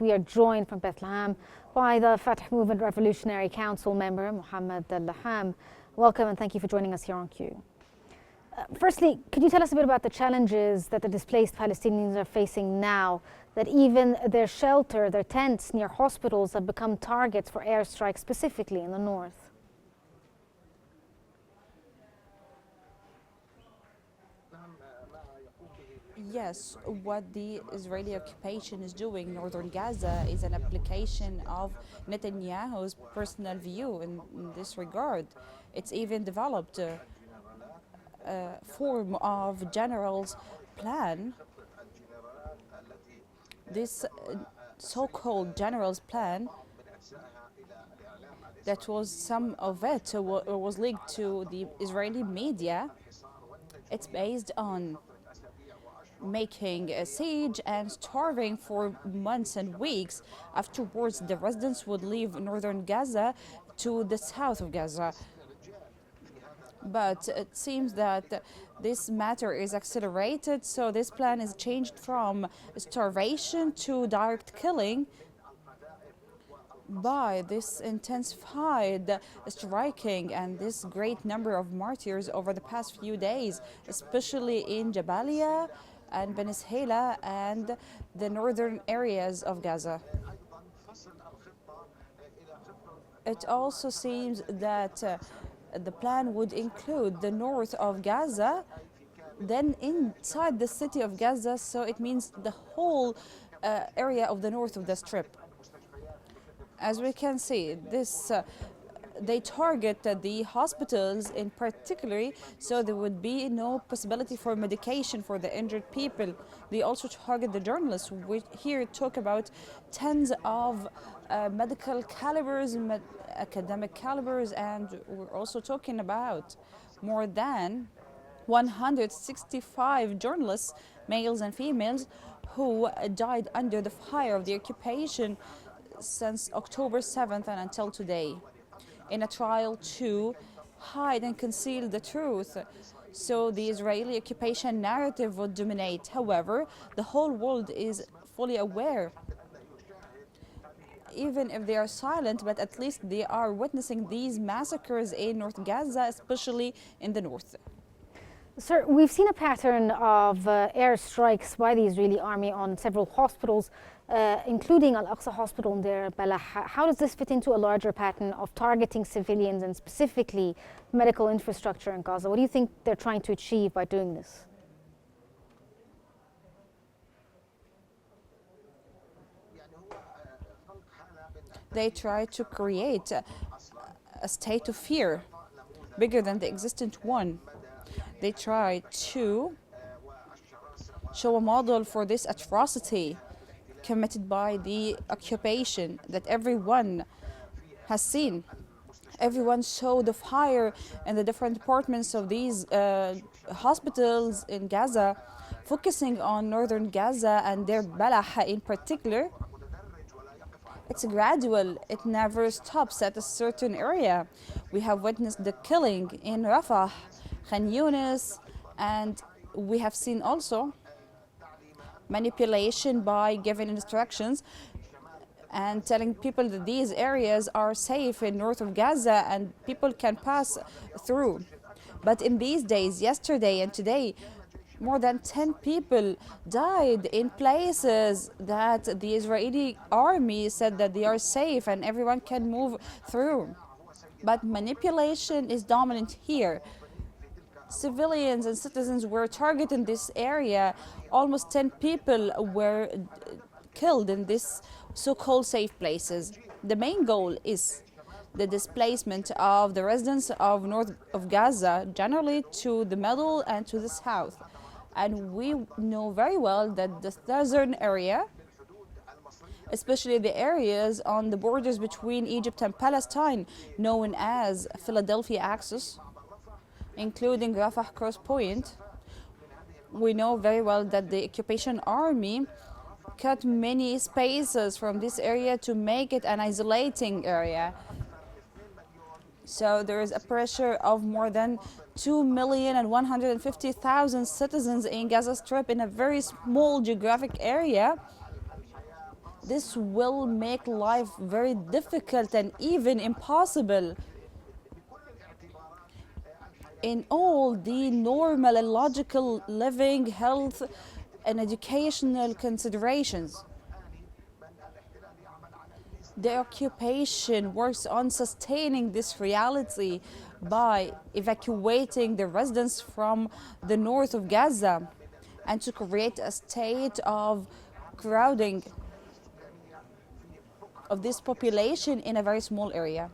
we are joined from Bethlehem by the Fatah Movement Revolutionary Council member, Mohammed Al-Laham. Welcome and thank you for joining us here on Q. Firstly, could you tell us a bit about the challenges that the displaced Palestinians are facing now, that even their shelter, their tents near hospitals have become targets for airstrikes, specifically in the north? Yes, what the Israeli occupation is doing in northern Gaza is an application of Netanyahu's personal view in this regard. It's even developed a form of general's plan. This so-called general's plan, that was some of it was leaked to the Israeli media. It's based on making a siege and starving for months and weeks. Afterwards, the residents would leave northern Gaza to the south of Gaza. But it seems that this matter is accelerated, so this plan is changed from starvation to direct killing by this intensified striking and this great number of martyrs over the past few days, especially in Jabalia and Ben Ishela and the northern areas of Gaza. It also seems that the plan would include the north of Gaza, then inside the city of Gaza, so it means the whole area of the north of the Strip. As we can see, they target the hospitals in particular, so there would be no possibility for medication for the injured people. They also target the journalists. We here talk about tens of medical calibers, academic calibers, and we're also talking about more than 165 journalists, males and females, who died under the fire of the occupation since October 7th and until today, in a trial to hide and conceal the truth. So the Israeli occupation narrative would dominate. However, the whole world is fully aware, even if they are silent, but at least they are witnessing these massacres in North Gaza, especially in the north. Sir, we've seen a pattern of airstrikes by the Israeli army on several hospitals, including Al-Aqsa Hospital in Deir al-Balah. How does this fit into a larger pattern of targeting civilians and specifically medical infrastructure in Gaza? What do you think they're trying to achieve by doing this? They try to create a state of fear bigger than the existent one. They try to show a model for this atrocity committed by the occupation that everyone has seen. Everyone saw the fire in the different departments of these hospitals in Gaza, focusing on northern Gaza and Deir al-Balah in particular. It's gradual, it never stops at a certain area. We have witnessed the killing in Rafah, Khan Yunis, and we have seen also manipulation by giving instructions and telling people that these areas are safe in north of Gaza and people can pass through. But in these days, yesterday and today, more than 10 people died in places that the Israeli army said that they are safe and everyone can move through. But manipulation is dominant here. Civilians and citizens were targeted in this area. Almost 10 people were killed in this so-called safe places. The main goal is the displacement of the residents of north of Gaza, generally to the middle and to the south. And we know very well that the southern area, especially the areas on the borders between Egypt and Palestine, known as Philadelphia Axis, including Rafah Cross Point, we know very well that the occupation army cut many spaces from this area to make it an isolating area. So there is a pressure of more than 2,150,000 citizens in Gaza Strip in a very small geographic area This will make life very difficult and even impossible in all the normal and logical living, health, and educational considerations. The occupation works on sustaining this reality by evacuating the residents from the north of Gaza and to create a state of crowding of this population in a very small area.